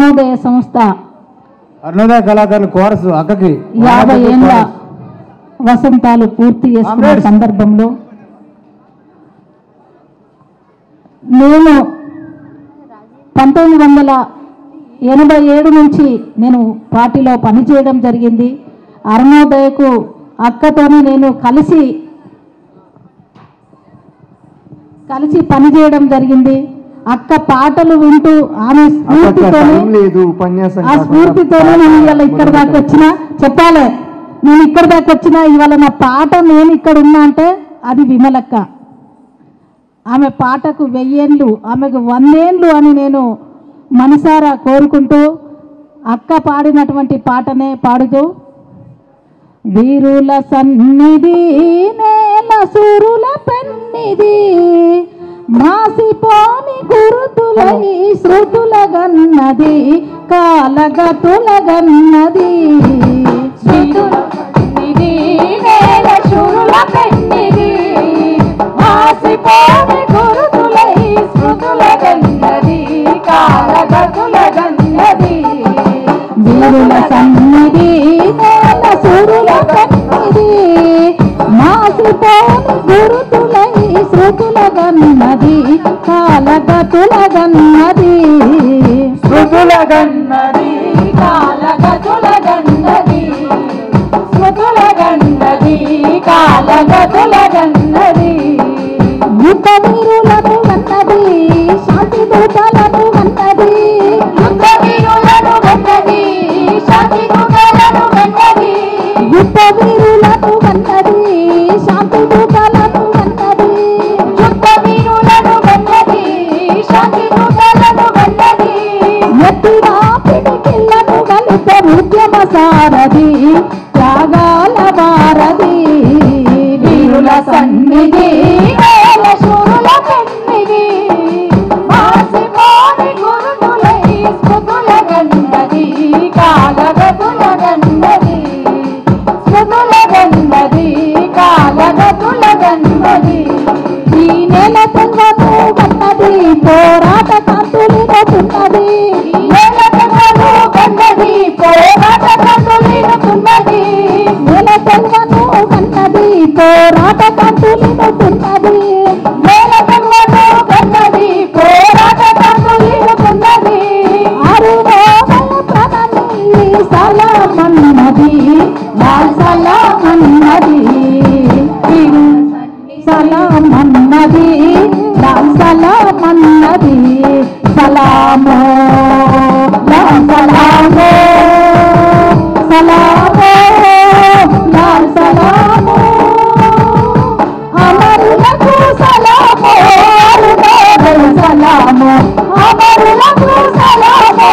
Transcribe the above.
అరుణోదయ సంస్థ అరుణోదయ కళాకారుల కోరసు అక్కకి 50 ఏళ్ళ వసంతాలు పూర్తి చేసుకున్న సందర్భంలో నేను 1987 నుంచి నేను పార్టీలో పనిచేయడం జరిగింది. అరుణోదయకు అక్కతోని నేను కలిసి పనిచేయడం జరిగింది. అక్క పాటలు వింటూ ఆమె స్ఫూర్తితోనే నేను ఇవాళ ఇక్కడ దాకా వచ్చినా చెప్పాలి. నేను ఇక్కడ దాకా వచ్చినా ఇవాళ నా పాట నేను ఇక్కడ ఉన్నా అంటే అది విమలక్క. ఆమె పాటకు 1000 ఏళ్ళు, ఆమెకు 100 ఏళ్ళు అని నేను మనసారా కోరుకుంటూ అక్క పాడినటువంటి పాటనే పాడుతూ వీరుల సన్నిధి నేల సూరుల పెన్నిది మాసిపోని గురుతులై శృతుల గన్నది కాలగతుల గన్నది నేల సూరుల పెన్నిది మాసిపోని గురుతులై శృతుల గన్నది కాలగతుల గన్నది వీరుల సన్నిధి నేల సూరుల పెన్నిది మాసిపోని గురుతులై శృతుల గన్నది కాలగతుల గన్నది శృతుల గన్నది కాలగతుల గన్నది శృతుల గన్నది కాలగతుల గన్నది యుద్ధ వీరులను గన్నది శాంతి దూతలను గన్నది యుద్ధ వీరులను గన్నది శాంతి దూతలను గన్నది యుద్ధ వీరులను గన్నది శాంతి దూతలను గన్నది యుద్ధ వీరులను గన్నది శాంతి దూతలను గన్నది ఎత్తిన పిడికిళ్లను గలిత ఉద్యమ సారథి త్యాగాల భారతి వీరుల సన్నిధి నేల శూరుల పెన్నిది మాసిపోని గురుతులై స్మృతుల గన్నది కాలగతుల గన్నది స్మృతుల గన్నది కాలగతుల గన్నది ఈ నెల తెంగను గన్నది పోరాట కాంతులినతున్నది నెల తెంగను గన్నది పోరాట కాంతులినతున్నది నెల తెంగను గన్నది పోరాట కాంతులినతున్నది నెల తెంగను గన్నది పోరాట కాంతులినతున్నది అరుణోదయ ప్రణని సలామన్నది లాల్ సలామన్నది సలామన్నది లాల్ సలామన్నది సలామో లాల్ సలామో సలామో లాల్ సలామో అమరులకు సలామో అరుణోదయ సలామో అమరులకు సలామో